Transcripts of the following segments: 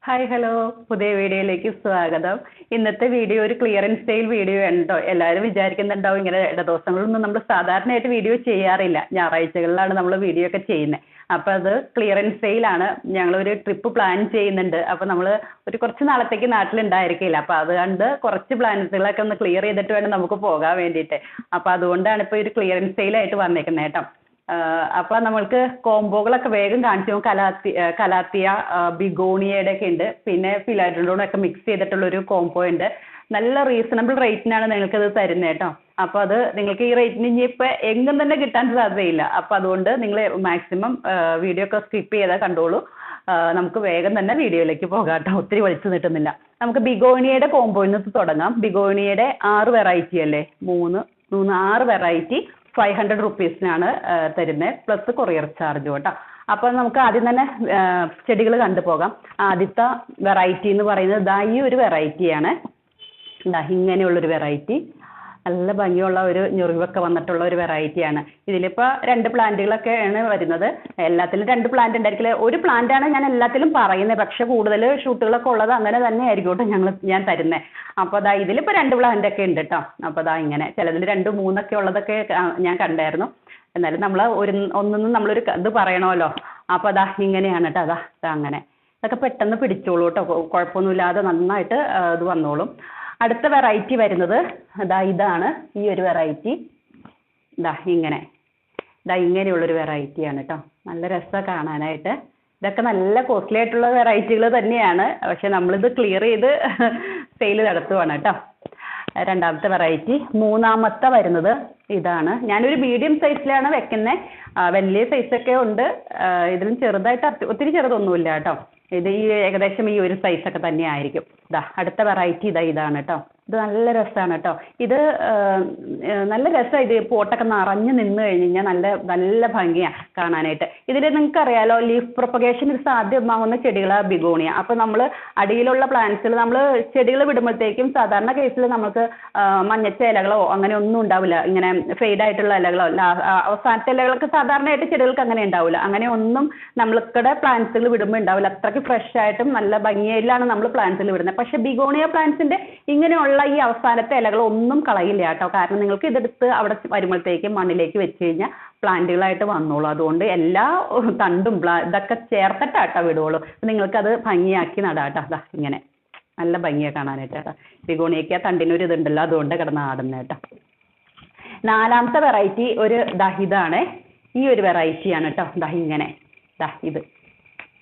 Hi hello പുതിയ വീഡിയോയിലേക്ക് സ്വാഗതം. ഇന്നത്തെ വീഡിയോ ഒരു ക്ലിയറൻസ് സെയിൽ വീഡിയോ ആണ് ട്ടോ. എല്ലാവരും വിചാരിക്കുന്നുണ്ടാവും ഇങ്ങനെ ദിവസങ്ങളിലൊന്നും നമ്മൾ സാധാരണയായിട്ട് വീഡിയോ ചെയ്യാറില്ല. ഞായറാഴ്ചകളിലാണ് നമ്മൾ വീഡിയോ ഒക്കെ ചെയ്യുന്നത്. അപ്പോൾ അത് ക്ലിയറൻസ് സെയിലാണ്. ഞങ്ങളൊരു ട്രിപ്പ് പ്ലാൻ ചെയ്യുന്നുണ്ട്. അപ്പോൾ നമ്മൾ കുറച്ച് നാളത്തേക്ക് നാട്ടിലുണ്ടായിരിക്കില്ല. അപ്പോൾ അതുകൊണ്ട് കുറച്ച് പ്ലാൻസുകളൊക്കെ ഒന്ന് ക്ലിയർ ചെയ്തിട്ട് വേണം നമുക്ക് പോകാൻ വേണ്ടിയിട്ട്. അപ്പോൾ അതുകൊണ്ടാണ് ഇപ്പോൾ ഒരു ക്ലിയറൻസ് സെയിലായിട്ട് വന്നേക്കുന്നത് കേട്ടോ. അപ്പൊ നമ്മൾക്ക് കോംബോകളൊക്കെ വേഗം കാണിച്ചു. കലാത്തിയ ബിഗോണിയയുടെ ഒക്കെ ഉണ്ട്, പിന്നെ ഫിലാഡൻഡ്രോണും ഒക്കെ മിക്സ് ചെയ്തിട്ടുള്ള ഒരു കോംബോ ഉണ്ട്. നല്ല റീസണബിൾ റേറ്റിനാണ് നിങ്ങൾക്ക് ഇത് തരുന്നത് കേട്ടോ. അപ്പൊ അത് നിങ്ങൾക്ക് ഈ റേറ്റിന് ഇനിയിപ്പോ എങ്ങും തന്നെ കിട്ടാൻ സാധ്യതയില്ല. അപ്പൊ അതുകൊണ്ട് നിങ്ങൾ മാക്സിമം വീഡിയോ ഒക്കെ സ്കിപ്പ് ചെയ്താൽ കണ്ടോളൂ. നമുക്ക് വേഗം തന്നെ വീഡിയോയിലേക്ക് പോകാം കേട്ടോ. ഒത്തിരി വലിച്ചു നീട്ടുന്നില്ല. നമുക്ക് ബിഗോണിയയുടെ കോംബോയിൽ നിന്ന് തുടങ്ങാം. ബിഗോണിയയുടെ 6 വെറൈറ്റി അല്ലേ, 6 വെറൈറ്റി 500 റുപ്പീസിനാണ് തരുന്നത്, പ്ലസ് കൊറിയർ ചാർജ് കേട്ടോ. അപ്പോൾ നമുക്ക് ആദ്യം തന്നെ ചെടികൾ കണ്ടുപോകാം. ആദ്യത്തെ വെറൈറ്റി എന്ന് പറയുന്നത് ദാ ഈ ഒരു വെറൈറ്റിയാണ്. ദാ ഇങ്ങനെയുള്ളൊരു വെറൈറ്റി, നല്ല ഭംഗിയുള്ള ഒരു ഞൊറിവൊക്കെ വന്നിട്ടുള്ള ഒരു വെറൈറ്റിയാണ്. ഇതിലിപ്പോൾ 2 പ്ലാന്റുകളൊക്കെയാണ് വരുന്നത്. എല്ലാത്തിലും 2 പ്ലാന്റ് ഉണ്ടായിരിക്കില്ല. ഒരു പ്ലാന്റാണ് ഞാൻ എല്ലാത്തിലും പറയുന്നത്, പക്ഷെ കൂടുതൽ ഷൂട്ടുകളൊക്കെ ഉള്ളത് അങ്ങനെ തന്നെ ആയിരിക്കും കേട്ടോ ഞാൻ തരുന്നത്. അപ്പോൾ അതാ ഇതിലിപ്പോൾ 2 പ്ലാന്റ് ഒക്കെ ഉണ്ട് കേട്ടോ. അപ്പോൾ അതാ ഇങ്ങനെ ചിലതിൽ 2, 3 ഒക്കെ ഉള്ളതൊക്കെ ഞാൻ കണ്ടായിരുന്നു. എന്നാലും നമ്മൾ ഒന്നൊന്നും നമ്മളൊരു ഇത് പറയണമല്ലോ. അപ്പോൾ അതാ ഇങ്ങനെയാണ് കേട്ടോ. അതാ അങ്ങനെ ഇതൊക്കെ പെട്ടെന്ന് പിടിച്ചോളൂ കേട്ടോ. കുഴപ്പമൊന്നുമില്ലാതെ നന്നായിട്ട് ഇത് വന്നോളും. അടുത്ത വെറൈറ്റി വരുന്നത് ഇതാണ്. ഈ ഒരു വെറൈറ്റി ഇങ്ങനെയുള്ളൊരു വെറൈറ്റിയാണ് കേട്ടോ. നല്ല രസമാണ് കാണാനായിട്ട്. ഇതൊക്കെ നല്ല കോസ്റ്റ്ലി ആയിട്ടുള്ള വെറൈറ്റികൾ തന്നെയാണ്, പക്ഷെ നമ്മളിത് ക്ലിയർ ചെയ്ത് സെയിൽ നടത്തുവാണ് കേട്ടോ. രണ്ടാമത്തെ വെറൈറ്റി. മൂന്നാമത്തെ വരുന്നത് ഇതാണ്. ഞാനൊരു മീഡിയം സൈസിലാണ് വെക്കുന്നത്. വലിയ സൈസൊക്കെ ഉണ്ട്. ഇതിലും ചെറുതായിട്ട് ഒത്തിരി ചെറുതൊന്നുമില്ല കേട്ടോ. ഇത് ഏകദേശം ഈ ഒരു സൈസൊക്കെ തന്നെ ആയിരിക്കും. അടുത്ത വെറൈറ്റി ഇതാണ് കേട്ടോ. ഇത് നല്ല രസമാണ് കേട്ടോ. ഇത് നല്ല രസമാണ്. ഇത് പോട്ടൊക്കെ നിറഞ്ഞു നിന്ന് കഴിഞ്ഞ് കഴിഞ്ഞാൽ നല്ല ഭംഗിയാണ് കാണാനായിട്ട്. ഇതിൽ നിങ്ങൾക്ക് അറിയാലോ, ലീഫ് പ്രൊപ്പഗേഷൻ സാധ്യമാകുന്ന ചെടികളാണ് ബിഗോണിയ. അപ്പോൾ നമ്മൾ അടിയിലുള്ള പ്ലാന്റ്സുകൾ നമ്മൾ ചെടികൾ വിടുമ്പോഴത്തേക്കും സാധാരണ കേസിൽ നമുക്ക് മഞ്ഞച്ച ഇലകളോ അങ്ങനെ ഒന്നും ഉണ്ടാവില്ല. ഇങ്ങനെ ഫെയ്ഡ് ആയിട്ടുള്ള ഇലകളോ അവസാനത്തെ ഇലകളൊക്കെ സാധാരണയായിട്ട് ചെടികൾക്ക് അങ്ങനെ ഉണ്ടാവില്ല. അങ്ങനെ ഒന്നും നമ്മൾക്കിടെ പ്ലാന്റ്സുകൾ വിടുമ്പോൾ ഉണ്ടാവില്ല. അത്രയ്ക്ക് ഫ്രഷ് ആയിട്ടും നല്ല ഭംഗിയിലാണ് നമ്മൾ പ്ലാന്റ്സുകൾ വിടുന്നത്. പക്ഷെ ബിഗോണിയ പ്ലാന്റ്സിന്റെ ഇങ്ങനെയുള്ള ഈ അവസാനത്തെ ഇലകൾ ഒന്നും കളയില്ല കേട്ടോ. കാരണം നിങ്ങൾക്ക് ഇതെടുത്ത് അവിടെ വരുമ്പോഴത്തേക്കും മണ്ണിലേക്ക് വെച്ച് കഴിഞ്ഞാൽ പ്ലാന്റുകളായിട്ട് വന്നോളൂ. അതുകൊണ്ട് എല്ലാ തണ്ടും ഇതൊക്കെ ചേർത്തിട്ടാട്ടോ വിടുള്ളൂ. നിങ്ങൾക്കത് ഭംഗിയാക്കി നടാട്ടോ. ഇങ്ങനെ നല്ല ഭംഗിയാണ് കാണാനായിട്ട് കേട്ടോ. ബിഗോണിയയ്ക്ക് ആ തണ്ടിനൊരു ഇതുണ്ടല്ലോ, അതുകൊണ്ട് കിടന്ന് ആടുന്നത് കേട്ടോ. നാലാമത്തെ വെറൈറ്റി ഇതാണ്. ഈ ഒരു വെറൈറ്റിയാണ് കേട്ടോ. ഇങ്ങനെ ഇത്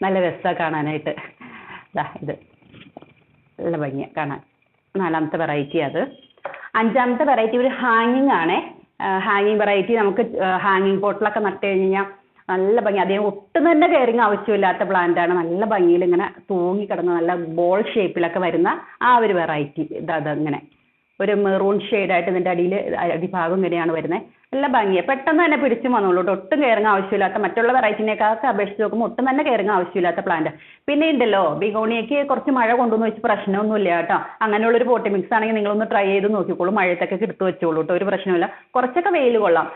നല്ല രസമാണ് കാണാനായിട്ട്. ഇത് നല്ല ഭംഗിയാണ് കാണാൻ. നാലാമത്തെ വെറൈറ്റി അത്. അഞ്ചാമത്തെ വെറൈറ്റി ഒരു ഹാങ്ങിങ് ആണ്. ഹാങ്ങിങ് വെറൈറ്റി നമുക്ക് ഹാങ്ങിങ് പോട്ടിലൊക്കെ നട്ട് കഴിഞ്ഞാൽ നല്ല ഭംഗി. അധികം ഒട്ടും തന്നെ കെയറിങ് ആവശ്യമില്ലാത്ത പ്ലാന്റ് ആണ്. നല്ല ഭംഗിയിൽ ഇങ്ങനെ തൂങ്ങി കിടന്ന് നല്ല ബോൾ ഷേപ്പിലൊക്കെ വരുന്ന ആ ഒരു വെറൈറ്റി. ഇങ്ങനെ ഒരു മെറൂൺ ഷെയ്ഡായിട്ട് ഇതിൻ്റെ അടിഭാഗം ഇങ്ങനെയാണ് വരുന്നത്. നല്ല ഭംഗിയാണ്. പെട്ടെന്ന് തന്നെ പിടിച്ചു വന്നോളൂ. ഒട്ടും കെയറിങ് ആവശ്യമില്ലാത്ത, മറ്റുള്ള വെറൈറ്റിനേക്കാളൊക്കെ അപേക്ഷിച്ച് നോക്കുമ്പോൾ ഒട്ടും തന്നെ കെയറിങ് ആവശ്യമില്ലാത്ത പ്ലാന്റ്. പിന്നെ ഉണ്ടല്ലോ, ബിഗോണിയയ്ക്ക് കുറച്ച് മഴ കൊണ്ടുവന്ന് വെച്ച് പ്രശ്നമൊന്നുമില്ല കേട്ടോ. അങ്ങനെയുള്ളൊരു പോട്ടി മിക്സ് ആണെങ്കിൽ നിങ്ങളൊന്ന് ട്രൈ ചെയ്ത് നോക്കിക്കോളൂ. മഴയത്തൊക്കെ എടുത്ത് വെച്ചോളൂ കേട്ടോ. ഒരു പ്രശ്നമില്ല. കുറച്ചൊക്കെ വെയിൽ കൊള്ളാം.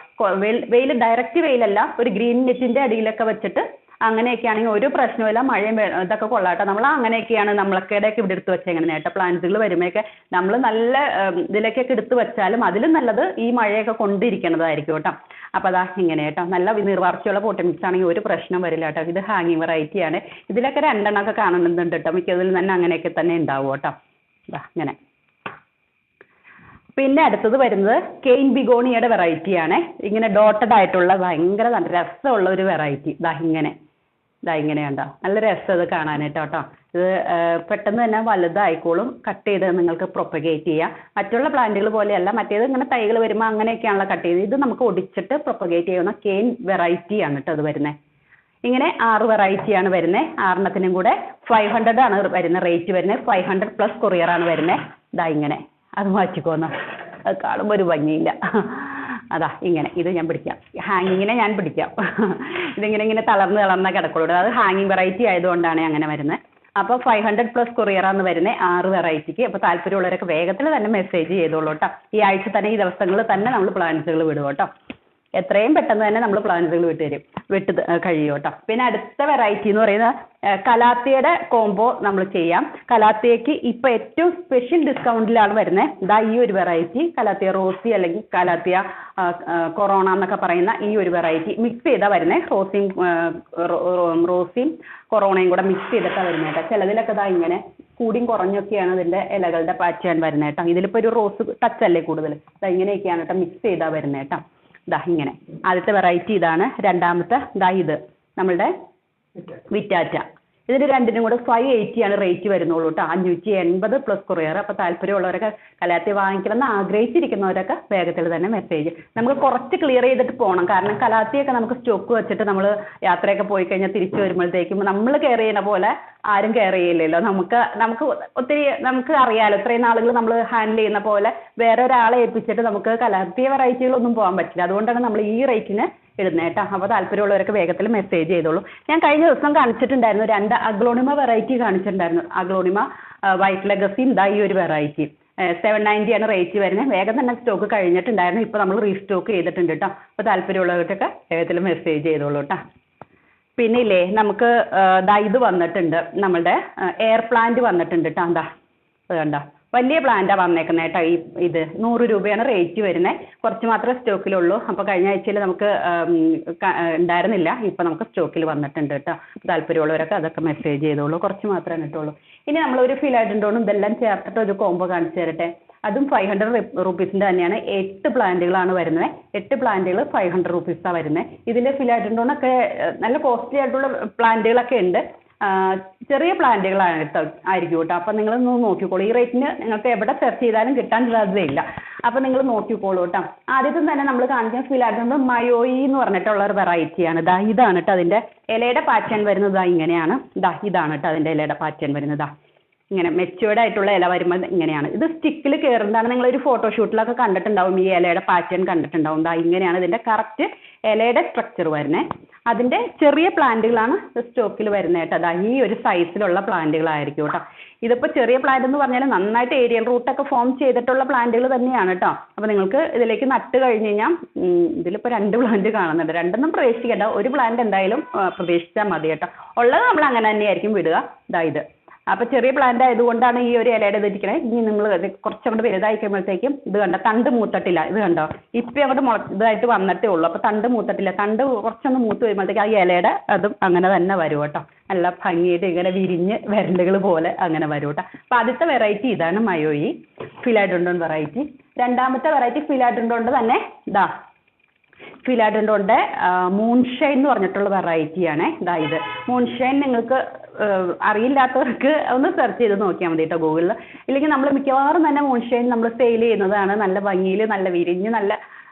വെയിൽ ഡയറക്റ്റ് വെയിലല്ല, ഒരു ഗ്രീൻ നെറ്റിൻ്റെ അടിയിലൊക്കെ വെച്ചിട്ട് അങ്ങനെയൊക്കെ ആണെങ്കിൽ ഒരു പ്രശ്നമില്ല. മഴയും ഇതൊക്കെ കൊള്ളാട്ടോ. നമ്മൾ അങ്ങനെയൊക്കെയാണ് നമ്മളൊക്കെ ഇവിടെ എടുത്ത് വെച്ചെങ്ങനെ കേട്ടോ. പ്ലാന്റ്സുകൾ വരുമ്പോഴൊക്കെ നമ്മൾ നല്ല ഇതിലേക്കൊക്കെ എടുത്ത് വെച്ചാലും അതിലും നല്ലത് ഈ മഴയൊക്കെ കൊണ്ടിരിക്കുന്നതായിരിക്കും കേട്ടോ. അപ്പോൾ ഇങ്ങനെ കേട്ടോ. നല്ല നീർവാർച്ചയുള്ള പോട്ടി മിക്സ് ആണെങ്കിൽ ഒരു പ്രശ്നം വരില്ല കേട്ടോ. ഇത് ഹാങ്ങിങ് വെറൈറ്റിയാണ്. ഇതിലൊക്കെ 2 എണ്ണമൊക്കെ കാണുന്നുണ്ട് കേട്ടോ. മിക്കതിൽ തന്നെ അങ്ങനെയൊക്കെ തന്നെ ഉണ്ടാവും കേട്ടോ. ഇങ്ങനെ. പിന്നെ അടുത്തത് വരുന്നത് കെയിൻ ബിഗോണിയയുടെ വെറൈറ്റിയാണ്. ഇങ്ങനെ ഡോട്ടഡ് ആയിട്ടുള്ള ഭയങ്കര രസമുള്ള ഒരു വെറൈറ്റി. ഇങ്ങനെ കണ്ടോ. നല്ല രസം ഇത് കാണാനായിട്ട് കേട്ടോ. ഇത് പെട്ടെന്ന് തന്നെ വലുതായിക്കോളും. കട്ട് ചെയ്ത് നിങ്ങൾക്ക് പ്രൊപ്പഗേറ്റ് ചെയ്യാം. മറ്റുള്ള പ്ലാന്റുകൾ പോലെയല്ല. മറ്റേത് ഇങ്ങനെ തൈകൾ വരുമ്പോൾ അങ്ങനെയൊക്കെയാണല്ലോ കട്ട് ചെയ്ത്. ഇത് നമുക്ക് ഒടിച്ചിട്ട് പ്രൊപ്പഗേറ്റ് ചെയ്യുന്ന കെയിൻ വെറൈറ്റിയാണ് കേട്ടോ അത് വരുന്നത്. ഇങ്ങനെ 6 വെറൈറ്റിയാണ് വരുന്നത്. 6 കൂടെ 500 ആണ് വരുന്ന റേറ്റ് വരുന്നത്. 500 പ്ലസ് കൊറിയറാണ് വരുന്നത്. ഇങ്ങനെ അത് മാറ്റിക്കോന്ന. അത് കാണുമ്പോൾ ഒരു ഭംഗിയില്ല. ഇങ്ങനെ ഇത് ഞാൻ പിടിക്കാം. ഹാങ്ങിങ്ങിനെ ഞാൻ പിടിക്കാം. ഇങ്ങനെ തളർന്ന കിടക്കുള്ളൂ. അത് ഹാങ്ങിങ് വെറൈറ്റി ആയതുകൊണ്ടാണ് അങ്ങനെ വരുന്നത്. അപ്പോൾ 500 പ്ലസ് കൊറിയറാണ് വരുന്നത് 6 വെറൈറ്റിക്ക്. അപ്പോൾ താല്പര്യമുള്ളവരൊക്കെ വേഗത്തിൽ തന്നെ മെസ്സേജ് ചെയ്തോളൂ കേട്ടോ. ഈ ആഴ്ച തന്നെ, ഈ ദിവസങ്ങളിൽ തന്നെ നമ്മൾ പ്ലാന്റ്സുകൾ വിടും കേട്ടോ. എത്രയും പെട്ടെന്ന് തന്നെ നമ്മൾ പ്ലാന്റുകൾ വിട്ട് കഴിയും കേട്ടോ. പിന്നെ അടുത്ത വെറൈറ്റി എന്ന് പറയുന്നത് കലാത്തിയുടെ കോംബോ നമ്മൾ ചെയ്യാം. കലാത്തിയക്ക് ഇപ്പൊ ഏറ്റവും സ്പെഷ്യൽ ഡിസ്കൗണ്ടിലാണ് വരുന്നത്. ഇതാ ഈ ഒരു വെറൈറ്റി കലാത്തിയ റോസി അല്ലെങ്കിൽ കലാത്തിയ കൊറോണ എന്നൊക്കെ പറയുന്ന ഈ ഒരു വെറൈറ്റി മിക്സ് ചെയ്താ വരുന്നത്. റോസിയും കൊറോണയും കൂടെ മിക്സ് ചെയ്തിട്ടാണ് വരുന്നത് കേട്ടോ. ചിലതിലൊക്കെ ഇതാ ഇങ്ങനെ കൂടിയും കുറഞ്ഞൊക്കെയാണ് ഇതിന്റെ ഇലകളുടെ പാറ്റേൺ വരുന്നത് കേട്ടോ. ഇതിലിപ്പോ ഒരു റോസ് ടച്ച് അല്ലേ കൂടുതൽ, ഇങ്ങനെയൊക്കെയാണ് കേട്ടോ മിക്സ് ചെയ്താ വരുന്നത് കേട്ടോ. ഇതാ ഇങ്ങനെ ആദ്യത്തെ വെറൈറ്റി ഇതാണ്. രണ്ടാമത്തെ ഇതാ ഇത് നമ്മളുടെ വിറ്റാറ്റ. ഇതിന് രണ്ടിനും കൂടെ 580 ആണ് റേറ്റ് വരുന്നുള്ളൂ കേട്ടോ. 580 പ്ലസ് കൊറിയർ. അപ്പോൾ താല്പര്യമുള്ളവരൊക്കെ കലാത്തിയ വാങ്ങിക്കണം എന്ന് ആഗ്രഹിച്ചിരിക്കുന്നവരൊക്കെ വേഗത്തിൽ തന്നെ മെസ്സേജ്. നമുക്ക് കുറച്ച് ക്ലിയർ ചെയ്തിട്ട് പോകണം, കാരണം കലാത്തിയൊക്കെ നമുക്ക് സ്റ്റോക്ക് വെച്ചിട്ട് നമ്മൾ യാത്രയൊക്കെ പോയി കഴിഞ്ഞാൽ തിരിച്ചു വരുമ്പോഴത്തേക്കും നമ്മൾ കെയർ ചെയ്യുന്ന പോലെ ആരും കെയർ ചെയ്യില്ലല്ലോ. നമുക്ക് ഒത്തിരി നമുക്ക് അറിയാലോ, ഇത്രയും നാളുകൾ നമ്മൾ ഹാൻഡിൽ ചെയ്യുന്ന പോലെ വേറെ ഒരാളെ ഏൽപ്പിച്ചിട്ട് നമുക്ക് കലാത്തിയ വെറൈറ്റികളൊന്നും പോകാൻ പറ്റില്ല. അതുകൊണ്ടാണ് നമ്മൾ ഈ റേറ്റിന് ഇടുന്നത് കേട്ടോ. അപ്പോൾ താല്പര്യമുള്ളവരൊക്കെ വേഗത്തിൽ മെസ്സേജ് ചെയ്തോളൂ. ഞാൻ കഴിഞ്ഞ ദിവസം കാണിച്ചിട്ടുണ്ടായിരുന്നു 2 അഗ്ലോണിമ വെറൈറ്റി കാണിച്ചിട്ടുണ്ടായിരുന്നു. അഗ്ലോണിമ വൈറ്റ് ലെഗസിയും ഇതാ ഈ ഒരു വെറൈറ്റി 790 ആണ് റേറ്റ് വരുന്നത്. വേഗം തന്നെ സ്റ്റോക്ക് കഴിഞ്ഞിട്ടുണ്ടായിരുന്നു. ഇപ്പോൾ നമ്മൾ റീസ്റ്റോക്ക് ചെയ്തിട്ടുണ്ട് കേട്ടോ. അപ്പോൾ താല്പര്യമുള്ളവർക്കൊക്കെ വേഗത്തിൽ മെസ്സേജ് ചെയ്തോളൂ കേട്ടോ. പിന്നെ ഇല്ലേ നമുക്ക് ഇത് വന്നിട്ടുണ്ട്, നമ്മളുടെ എയർ പ്ലാന്റ് വന്നിട്ടുണ്ട് കേട്ടോ. എന്താ കണ്ടോ, വലിയ പ്ലാന്റാണ് വന്നേക്കുന്നത് കേട്ടോ. ഇത് 100 രൂപയാണ് റേറ്റ് വരുന്നത്. കുറച്ച് മാത്രമേ സ്റ്റോക്കിലുള്ളൂ. അപ്പോൾ കഴിഞ്ഞ ആഴ്ചയിൽ നമുക്ക് ഉണ്ടായിരുന്നില്ല, ഇപ്പം നമുക്ക് സ്റ്റോക്കിൽ വന്നിട്ടുണ്ട് കേട്ടോ. താല്പര്യമുള്ളവരൊക്കെ അതൊക്കെ മെസ്സേജ് ചെയ്തോളൂ. കുറച്ച് മാത്രമേ കിട്ടുള്ളൂ. ഇനി നമ്മളൊരു ഫിലാഡൻഡ്രോണും ഇതെല്ലാം ചേർത്തിട്ട് ഒരു കോംബോ കാണിച്ചു തരട്ടെ. അതും 500 റുപ്പീസിൻ്റെ തന്നെയാണ്. 8 പ്ലാന്റുകളാണ് വരുന്നത്. 8 പ്ലാന്റുകൾ 500 റുപ്പീസാണ് വരുന്നത്. ഇതിൻ്റെ ഫിലാഡൻഡ്രോണൊക്കെ നല്ല കോസ്റ്റ്ലി ആയിട്ടുള്ള പ്ലാന്റുകളൊക്കെ ഉണ്ട്. ചെറിയ പ്ലാന്റുകളാണ് ആയിരിക്കും കേട്ടോ. അപ്പം നിങ്ങളൊന്ന് നോക്കിക്കോളൂ. ഈ റേറ്റിന് നിങ്ങൾക്ക് എവിടെ സെർച്ച് ചെയ്താലും കിട്ടാൻ സാധ്യതയില്ല. അപ്പം നിങ്ങൾ നോക്കിക്കോളൂ കേട്ടോ. ആദ്യത്തെ തന്നെ നമ്മൾ കാണിക്കുന്ന ഫിലാഡൻഡ്രോൺ മയോയി എന്ന് പറഞ്ഞിട്ടുള്ള ഒരു വെറൈറ്റിയാണ്. ഇതാണ് കേട്ടോ അതിൻ്റെ ഇലയുടെ പാറ്റേൺ വരുന്നത്. ഇങ്ങനെയാണ്. ഇതാണ് കേട്ടോ അതിൻ്റെ ഇലയുടെ പാറ്റേൺ വരുന്നത്. ഇങ്ങനെ മെച്ചുവേർഡ് ആയിട്ടുള്ള ഇല വരുമ്പോൾ ഇങ്ങനെയാണ്. ഇത് സ്റ്റിക്കിൽ കയറുന്നതാണ്. നിങ്ങളൊരു ഫോട്ടോഷൂട്ടിലൊക്കെ കണ്ടിട്ടുണ്ടാവും, ഈ ഇലയുടെ പാറ്റേൺ കണ്ടിട്ടുണ്ടാവും. ഇങ്ങനെയാണ് ഇതിൻ്റെ കറക്റ്റ് ഇലയുടെ സ്ട്രക്ചർ വരുന്നത്. അതിൻ്റെ ചെറിയ പ്ലാന്റുകളാണ് സ്റ്റോക്കിൽ വരുന്നത് കേട്ടോ. ഈ ഒരു സൈസിലുള്ള പ്ലാന്റുകളായിരിക്കും കേട്ടോ. ഇതിപ്പോൾ ചെറിയ പ്ലാന്റ് എന്ന് പറഞ്ഞാൽ നന്നായിട്ട് ഏരിയൽ റൂട്ടൊക്കെ ഫോം ചെയ്തിട്ടുള്ള പ്ലാന്റുകൾ തന്നെയാണ് കേട്ടോ. അപ്പോൾ നിങ്ങൾക്ക് ഇതിലേക്ക് നട്ട് കഴിഞ്ഞ് കഴിഞ്ഞാൽ ഇതിലിപ്പോൾ 2 പ്ലാന്റ് കാണുന്നുണ്ട്. 2 പ്രതീക്ഷിക്കേണ്ട, ഒരു പ്ലാന്റ് എന്തായാലും പ്രതീക്ഷിച്ചാൽ മതി കേട്ടോ. ഉള്ളത് നമ്മൾ അങ്ങനെ തന്നെയായിരിക്കും വിടുക. ഇത് അപ്പോൾ ചെറിയ പ്ലാന്റ് ആയതുകൊണ്ടാണ് ഈ ഒരു ഇലയുടെ ഇതിരിക്കണേ. ഇനി നിങ്ങൾ കുറച്ചങ്ങോട്ട് വലുതായി കഴിയുമ്പോഴത്തേക്കും ഇത് കണ്ടോ, തണ്ട് മൂത്തട്ടില്ല. ഇത് കണ്ടോ, ഇപ്പം അങ്ങോട്ട് ഇതായിട്ട് വന്നിട്ടേ ഉള്ളൂ. അപ്പോൾ തണ്ട് മൂത്തട്ടില്ല. തണ്ട് കുറച്ചൊന്ന് മൂത്ത് വരുമ്പോഴത്തേക്ക് ആ ഇലയുടെ അതും അങ്ങനെ തന്നെ വരും കേട്ടോ. നല്ല ഭംഗിയായിട്ട് ഇങ്ങനെ വിരിഞ്ഞ് വിരലുകൾ പോലെ അങ്ങനെ വരും കേട്ടോ. അപ്പോൾ ആദ്യത്തെ വെറൈറ്റി ഇതാണ് മയോയി ഫിലാഡൻഡ്രോൺ വെറൈറ്റി. രണ്ടാമത്തെ വെറൈറ്റി ഫിലാഡൻഡ്രോണിൻ്റെ തന്നെ ഫിലാഡൻഡ്രോണിൻ്റെ മൂൺഷൈൻ എന്ന് പറഞ്ഞിട്ടുള്ള വെറൈറ്റിയാണ്. ഇത് മൂൺഷൈൻ നിങ്ങൾക്ക് അറിയില്ലാത്തവർക്ക് ഒന്ന് സെർച്ച് ചെയ്ത് നോക്കിയാൽ മതി കേട്ടോ ഗൂഗിളിൽ. ഇല്ലെങ്കിൽ നമ്മൾ മിക്കവാറും തന്നെ മൂൺഷൈൻ നമ്മൾ സെയിൽ ചെയ്യുന്നതാണ്. നല്ല ഭംഗിയിൽ നല്ല വിരിഞ്ഞ് നല്ല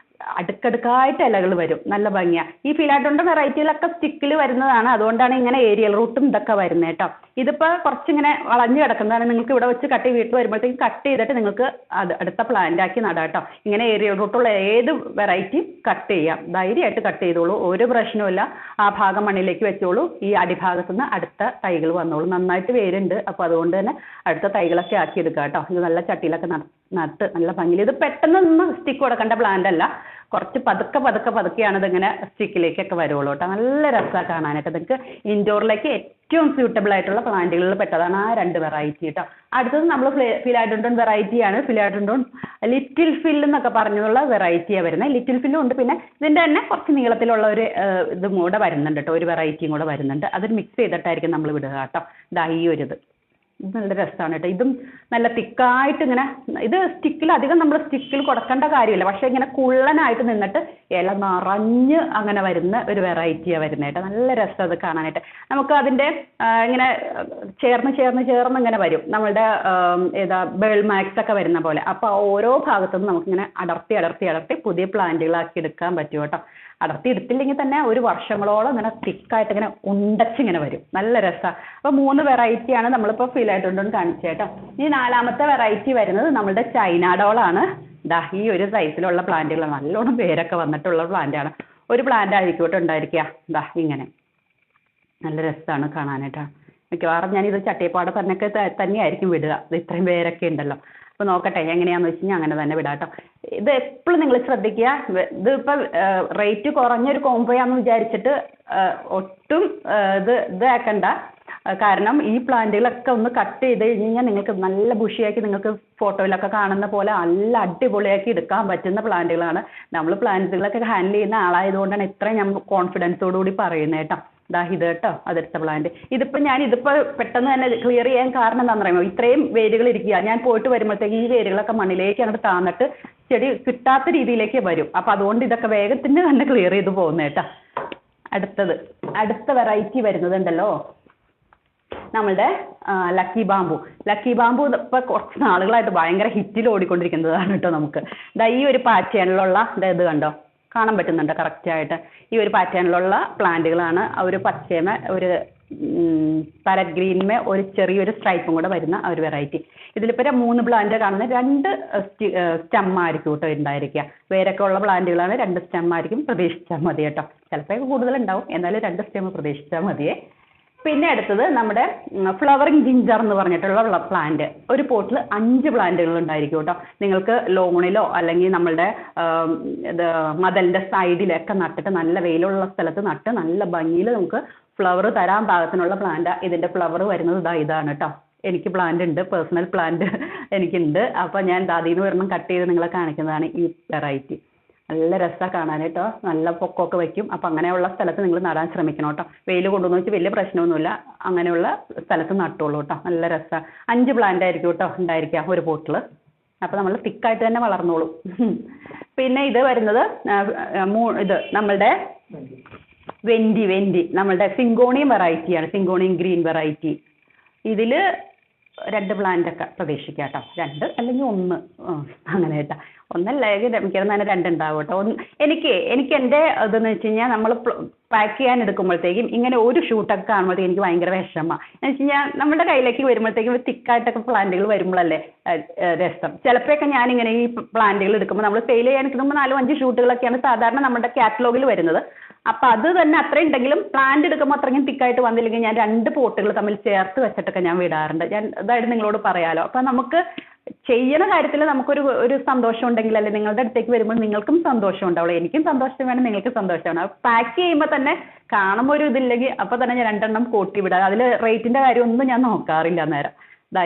അടുക്കടുക്കായിട്ട് ഇലകൾ വരും, നല്ല ഭംഗിയാണ്. ഈ ഫിലാഡൻഡ്രോൺ വെറൈറ്റികളൊക്കെ സ്റ്റിക്കിൽ വരുന്നതാണ്. അതുകൊണ്ടാണ് ഇങ്ങനെ ഏരിയൽ റൂട്ടും ഇതൊക്കെ വരുന്നത് കേട്ടോ. ഇതിപ്പോൾ കുറച്ചിങ്ങനെ വളഞ്ഞു കിടക്കുന്നതാണ്. നിങ്ങൾക്ക് ഇവിടെ വെച്ച് വീട്ടിൽ വരുമ്പോഴത്തേക്കും കട്ട് ചെയ്തിട്ട് നിങ്ങൾക്ക് അടുത്ത പ്ലാന്റ് ആക്കി നടാം കേട്ടോ. ഇങ്ങനെ ഏരിയൽ റൂട്ടുള്ള ഏത് വെറൈറ്റിയും കട്ട് ചെയ്യാം. ധൈര്യമായിട്ട് കട്ട് ചെയ്തോളൂ, ഒരു പ്രശ്നവുമില്ല. ആ ഭാഗം മണ്ണിലേക്ക് വെച്ചോളൂ. ഈ അടിഭാഗത്തു നിന്ന് അടുത്ത തൈകൾ വന്നോളൂ. നന്നായിട്ട് വേരുണ്ട്. അപ്പോൾ അതുകൊണ്ട് തന്നെ അടുത്ത തൈകളൊക്കെ ആക്കി എടുക്കുക കേട്ടോ. ഇത് നല്ല ചട്ടിയിലൊക്കെ നട്ട് നല്ല ഭംഗിയിൽ. ഇത് പെട്ടെന്നൊന്നും സ്റ്റിക്ക് കൊടുക്കേണ്ട പ്ലാന്റ് അല്ല. കുറച്ച് പതുക്കെയാണ് ഇതിങ്ങനെ സ്റ്റിക്കിലേക്കൊക്കെ വരുള്ളൂ കേട്ടോ. നല്ല രസമാണ് കാണാനൊക്കെ. നിങ്ങൾക്ക് ഇൻഡോറിലേക്ക് ഏറ്റവും സ്യൂട്ടബിൾ ആയിട്ടുള്ള പ്ലാന്റുകളിൽ പെട്ടതാണ് ആ 2 വെറൈറ്റി കേട്ടോ. അടുത്തത് നമ്മൾ ഫിലാഡൻഡ്രോൺ വെറൈറ്റിയാണ്. ഫിലാഡൻഡ്രോൺ ലിറ്റിൽ ഫിൽ എന്നൊക്കെ പറഞ്ഞുള്ള വെറൈറ്റിയാണ് വരുന്നത്. ലിറ്റിൽ ഫില്ലും ഉണ്ട്. പിന്നെ ഇതിൻ്റെ തന്നെ കുറച്ച് നീളത്തിലുള്ള ഒരു ഇതും കൂടെ വരുന്നുണ്ട് കേട്ടോ. ഒരു വെറൈറ്റിയും കൂടെ വരുന്നുണ്ട്. അത് മിക്സ് ചെയ്തിട്ടായിരിക്കും നമ്മൾ വിടുക കേട്ടോ. ഈ ഒരു ഇത് നല്ല രസമാണ് കേട്ടോ. ഇതും നല്ല തിക്കായിട്ട് ഇങ്ങനെ, ഇത് അധികം നമ്മൾ സ്റ്റിക്കിൽ കൊടുക്കേണ്ട കാര്യമില്ല. പക്ഷേ ഇങ്ങനെ കുള്ളനായിട്ട് നിന്നിട്ട് ഇല നിറഞ്ഞ് അങ്ങനെ വരുന്ന ഒരു വെറൈറ്റിയാണ് വരുന്നത് കേട്ടോ. നല്ല രസം അത് കാണാനായിട്ട്. നമുക്ക് അതിൻ്റെ ഇങ്ങനെ ചേർന്ന് ഇങ്ങനെ വരും. നമ്മളുടെ ബേൾ മാക്സ് ഒക്കെ വരുന്ന പോലെ. അപ്പോൾ ഓരോ ഭാഗത്തുനിന്ന് നമുക്കിങ്ങനെ അടർത്തി പുതിയ പ്ലാന്റുകളാക്കി എടുക്കാൻ പറ്റും കേട്ടോ. അടർത്തി എടുത്തില്ലെങ്കിൽ തന്നെ ഒരു വർഷങ്ങളോളം ഇങ്ങനെ തിക്കായിട്ട് ഇങ്ങനെ ഉണ്ടച്ചിങ്ങനെ വരും. നല്ല രസമാണ്. അപ്പോൾ 3 വെറൈറ്റിയാണ് നമ്മളിപ്പോൾ ഫിലാഡൻഡ്രോൺ കാണിച്ചത് കേട്ടോ. ഈ 4ാമത്തെ വെറൈറ്റി വരുന്നത് നമ്മളുടെ ചൈന ഡോളാണ്. ഈ ഒരു സൈസിലുള്ള പ്ലാന്റുകൾ നല്ലോണം പേരൊക്കെ വന്നിട്ടുള്ള പ്ലാന്റാണ്. ഒരു പ്ലാന്റ് ആയിരിക്കും കേട്ടോ ഉണ്ടായിരിക്കുക. ഇങ്ങനെ നല്ല രസമാണ് കാണാനായിട്ടാണ്. മിക്കവാറും ഞാനിത് ചട്ടിയപ്പാട് തന്നെയായിരിക്കും വിടുക. ഇത് ഇത്രയും പേരൊക്കെ ഉണ്ടല്ലോ. അപ്പോൾ നോക്കട്ടെ എങ്ങനെയാണെന്ന് വെച്ച് കഴിഞ്ഞാൽ അങ്ങനെ തന്നെ വിടാം കേട്ടോ. ഇത് എപ്പോഴും നിങ്ങൾ ശ്രദ്ധിക്കുക, ഇതിപ്പോൾ റേറ്റ് കുറഞ്ഞൊരു കോംബോയാണെന്ന് വിചാരിച്ചിട്ട് ഒട്ടും ഇതാക്കണ്ട. കാരണം ഈ പ്ലാന്റുകളൊക്കെ ഒന്ന് കട്ട് ചെയ്ത് കഴിഞ്ഞ് കഴിഞ്ഞാൽ നിങ്ങൾക്ക് നല്ല ബുഷിയാക്കി നിങ്ങൾക്ക് ഫോട്ടോയിലൊക്കെ കാണുന്ന പോലെ നല്ല അടിപൊളിയാക്കി എടുക്കാൻ പറ്റുന്ന പ്ലാന്റുകളാണ്. നമ്മൾ പ്ലാന്റുകളൊക്കെ ഹാൻഡിൽ ചെയ്യുന്ന ആളായതുകൊണ്ടാണ് ഇത്രയും നമ്മൾ കോൺഫിഡൻസോടു കൂടി പറയുന്നത് കേട്ടോ. ഇത് കേട്ടോ അതെടുത്ത പ്ലാന്റ്. ഇതിപ്പോൾ പെട്ടെന്ന് തന്നെ ക്ലിയർ ചെയ്യാൻ കാരണം എന്താണെന്ന് പറയുമ്പോൾ ഇത്രയും വേരുകൾ ഇരിക്കുക. ഞാൻ പോയിട്ട് വരുമ്പോഴത്തേക്ക് ഈ വേരുകളൊക്കെ മണ്ണിലേക്ക് അങ്ങോട്ട് താന്നിട്ട് ചെടി കിട്ടാത്ത രീതിയിലേക്ക് വരും. അപ്പോൾ അതുകൊണ്ട് ഇതൊക്കെ വേഗത്തിന് തന്നെ ക്ലിയർ ചെയ്ത് പോകുന്നത് കേട്ടോ. അടുത്ത വെറൈറ്റി വരുന്നതുണ്ടല്ലോ നമ്മളുടെ ലക്കി ബാമ്പു. ലക്കി ബാമ്പു ഇപ്പോൾ കുറച്ച് നാളുകളായിട്ട് ഭയങ്കര ഹിറ്റിൽ ഓടിക്കൊണ്ടിരിക്കുന്നതാണ് കേട്ടോ. നമുക്ക് ഈ ഒരു പാറ്റേണിലുള്ള ഇത് കണ്ടോ, കാണാൻ പറ്റുന്നുണ്ട് കറക്റ്റായിട്ട്. ഈ ഒരു പാറ്റേണിലുള്ള പ്ലാന്റുകളാണ്. ഒരു പച്ചയമ ഒരു പാരറ്റ് ഗ്രീനുമേ ഒരു ചെറിയൊരു സ്ട്രൈപ്പും കൂടെ വരുന്ന ഒരു വെറൈറ്റി. ഇതിലിപ്പോൾ 3 പ്ലാന്റ് കാണുന്ന 2 സ്റ്റെമ്മായിരിക്കും കേട്ടോ ഉണ്ടായിരിക്കുക. വേരൊക്കെ ഉള്ള പ്ലാന്റുകളാണ്. 2 സ്റ്റെമ്മായിരിക്കും, പ്രതീക്ഷിച്ചാൽ മതി കേട്ടോ. ചിലപ്പോൾ കൂടുതലുണ്ടാവും, എന്നാലും 2 സ്റ്റെം പ്രതീക്ഷിച്ചാൽ മതിയേ. പിന്നെ അടുത്തത് നമ്മുടെ ഫ്ലവറിങ് ജിഞ്ചർ എന്ന് പറഞ്ഞിട്ടുള്ള പ്ലാന്റ്. ഒരു പോട്ടിൽ 5 പ്ലാന്റുകൾ ഉണ്ടായിരിക്കും കേട്ടോ. നിങ്ങൾക്ക് ലോണിലോ അല്ലെങ്കിൽ നമ്മളുടെ മതിലിൻ്റെ സൈഡിലൊക്കെ നട്ടിട്ട് നല്ല വെയിലുള്ള സ്ഥലത്ത് നട്ട് നല്ല ഭംഗിയിൽ നമുക്ക് ഫ്ലവർ തരാൻ പാകത്തിനുള്ള പ്ലാന്റ്. ഇതിൻ്റെ ഫ്ലവർ വരുന്നത് ഇതാണ് കേട്ടോ. എനിക്ക് പ്ലാന്റ് ഉണ്ട്, പേഴ്സണൽ പ്ലാന്റ് എനിക്കുണ്ട്. അപ്പോൾ ഞാൻ അതിൽ നിന്ന് ഒരെണ്ണം കട്ട് ചെയ്ത് നിങ്ങളെ കാണിക്കുന്നതാണ് ഈ വെറൈറ്റി. നല്ല രസമാണ് കാണാൻ കേട്ടോ. നല്ല പൊക്കമൊക്കെ വയ്ക്കും. അപ്പം അങ്ങനെയുള്ള സ്ഥലത്ത് നിങ്ങൾ നടാൻ ശ്രമിക്കണം കേട്ടോ. വെയിൽ കൊണ്ടുവന്ന് വെച്ച് വലിയ പ്രശ്നമൊന്നുമില്ല, അങ്ങനെയുള്ള സ്ഥലത്ത് നട്ടുള്ളൂ കേട്ടോ. നല്ല രസമാണ്. 5 പ്ലാന്റ് ആയിരിക്കും കേട്ടോ ഉണ്ടായിരിക്കുക ഒരു പോട്ടിൽ. അപ്പോൾ നമ്മൾ തിക്കായിട്ട് തന്നെ വളർന്നോളും. പിന്നെ ഇത് വരുന്നത് ഇത് നമ്മളുടെ വെൻറ്റി നമ്മളുടെ സിങ്കോണിയം വെറൈറ്റിയാണ്. Syngonium green variety. ഇതിൽ 2 പ്ലാന്റൊക്കെ പ്രതീക്ഷിക്കാം കേട്ടോ. 2 അല്ലെങ്കിൽ 1 അങ്ങനെ കേട്ടോ. ഒന്നല്ലെങ്കിൽ മിക്കവാറും തന്നെ 2 ഉണ്ടാവും കേട്ടോ. എനിക്ക് എൻ്റെ ഇതെന്ന് വെച്ച് കഴിഞ്ഞാൽ നമ്മൾ പാക്ക് ചെയ്യാൻ എടുക്കുമ്പോഴത്തേക്കും ഇങ്ങനെ ഒരു ഷൂട്ടൊക്കെ കാണുമ്പോഴത്തേക്കും എനിക്ക് ഭയങ്കര വിഷമമാണ്. എന്ന് വെച്ച് കഴിഞ്ഞാൽ നമ്മുടെ കയ്യിലേക്ക് വരുമ്പോഴത്തേക്കും തിക്കായിട്ടൊക്കെ പ്ലാന്റുകൾ വരുമ്പോഴല്ലേ രസം. ചിലപ്പോഴൊക്കെ ഞാനിങ്ങനെ ഈ പ്ലാന്റുകൾ എടുക്കുമ്പോൾ നമ്മൾ സെയിൽ ചെയ്യാൻ എടുക്കുമ്പോൾ 4-5 ഷൂട്ടുകളൊക്കെയാണ് സാധാരണ നമ്മുടെ കാറ്റലോഗിൽ വരുന്നത്. അപ്പം അത് തന്നെ അത്രയും ഉണ്ടെങ്കിലും പ്ലാന്റ് എടുക്കുമ്പോൾ അത്രയും തിക്കായിട്ട് വന്നില്ലെങ്കിൽ ഞാൻ 2 പോട്ടുകൾ തമ്മിൽ ചേർത്ത് വെച്ചിട്ടൊക്കെ ഞാൻ വിടാറുണ്ട്. ഞാൻ അതായത് നിങ്ങളോട് പറയാലോ. അപ്പം നമുക്ക് ചെയ്യുന്ന കാര്യത്തിൽ നമുക്കൊരു സന്തോഷം ഉണ്ടെങ്കിൽ അല്ലെ നിങ്ങളുടെ അടുത്തേക്ക് വരുമ്പോൾ നിങ്ങൾക്കും സന്തോഷം ഉണ്ടാവുള്ളൂ. എനിക്കും സന്തോഷം വേണം, നിങ്ങൾക്ക് സന്തോഷമാണ്. പാക്ക് ചെയ്യുമ്പോൾ തന്നെ കാണുമ്പോൾ ഒരു ഇതില്ലെങ്കിൽ അപ്പോൾ തന്നെ ഞാൻ 2 എണ്ണം കൂട്ടി വിടാം. അതിൽ റേറ്റിൻ്റെ കാര്യമൊന്നും ഞാൻ നോക്കാറില്ല അന്നേരം.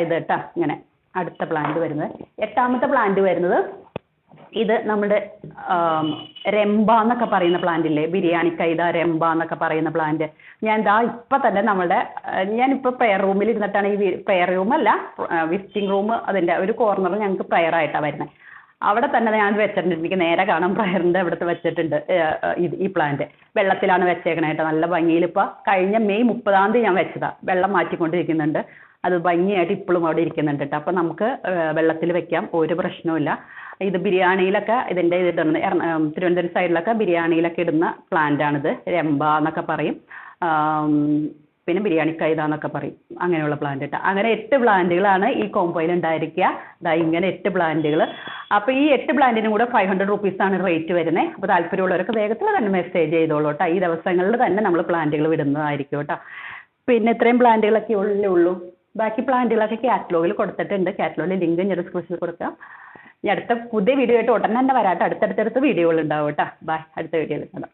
ഇത് കേട്ടോ. ഇങ്ങനെ അടുത്ത പ്ലാന്റ് വരുന്നത് 8ാമത്തെ പ്ലാന്റ് വരുന്നത് ഇത് നമ്മുടെ രംബ എന്നൊക്കെ പറയുന്ന പ്ലാന്റ് ഇല്ലേ, ബിരിയാണി കൈത രംബ എന്നൊക്കെ പറയുന്ന പ്ലാന്റ്. ഞാൻ ഇപ്പം തന്നെ ഞാനിപ്പോൾ പ്രെയർ റൂമിൽ ഇരുന്നിട്ടാണ് ഈ പ്രെയർ റൂമല്ല വിസിറ്റിംഗ് റൂം, അതിൻ്റെ ഒരു കോർണർ ഞങ്ങൾക്ക് പ്രെയർ ആയിട്ടാണ് വരുന്നത്. അവിടെ തന്നെ ഞാൻ വെച്ചിട്ടുണ്ട്. എനിക്ക് നേരെ കാണാം പ്രയറിൻ്റെ അവിടുത്തെ വെച്ചിട്ടുണ്ട്. ഈ പ്ലാന്റ് വെള്ളത്തിലാണ് വെച്ചേക്കണേ കേട്ടോ. നല്ല ഭംഗിയിൽ ഇപ്പോൾ കഴിഞ്ഞ മെയ് 30-ാം തീയതി ഞാൻ വെച്ചതാണ്. വെള്ളം മാറ്റിക്കൊണ്ടിരിക്കുന്നുണ്ട്. അത് ഭംഗിയായിട്ട് ഇപ്പോഴും അവിടെ ഇരിക്കുന്നുണ്ട് കേട്ടോ. അപ്പോൾ നമുക്ക് വെള്ളത്തിൽ വെക്കാം, ഒരു പ്രശ്നവുമില്ല. ഇത് ബിരിയാണിയിലൊക്കെ ഇതിൻ്റെ ഇടുന്ന തിരുവനന്തപുരം സൈഡിലൊക്കെ ബിരിയാണിയിലൊക്കെ ഇടുന്ന പ്ലാന്റാണിത്. രംബ എന്നൊക്കെ പറയും, പിന്നെ ബിരിയാണി കൈത എന്നൊക്കെ പറയും. അങ്ങനെയുള്ള പ്ലാന്റ് കേട്ടോ. അങ്ങനെ 8 പ്ലാന്റുകളാണ് ഈ കോംബോയിൽ ഉണ്ടായിരിക്കുക. ഇങ്ങനെ 8 പ്ലാന്റുകൾ. അപ്പോൾ ഈ 8 പ്ലാന്റിനും കൂടെ 500 റുപ്പീസാണ് റേറ്റ് വരുന്നത്. അപ്പോൾ താല്പര്യമുള്ളവർക്ക് വേഗത്തിൽ തന്നെ മെസ്സേജ് ചെയ്തോളൂ കേട്ടോ. ഈ ദിവസങ്ങളിൽ തന്നെ നമ്മൾ പ്ലാന്റുകൾ വിടുന്നതായിരിക്കും കേട്ടോ. പിന്നെ ഇത്രയും പ്ലാന്റുകളൊക്കെ ഉള്ളൂ. ബാക്കി പ്ലാന്റുകളൊക്കെ കാറ്റലോഗിൽ കൊടുത്തിട്ടുണ്ട്. കാറ്റലോഗിൽ ലിങ്ക് ഞാൻ ഡിസ്ക്രിപ്ഷനിൽ കൊടുക്കാം. ഇനി അടുത്ത പുതിയ വീഡിയോ ആയിട്ട് ഉടനെ തന്നെ വരാട്ടോ. അടുത്തടുത്ത വീഡിയോകൾ ഉണ്ടാവും കേട്ടോ. ബൈ. അടുത്ത വീഡിയോയിൽ കാണാം.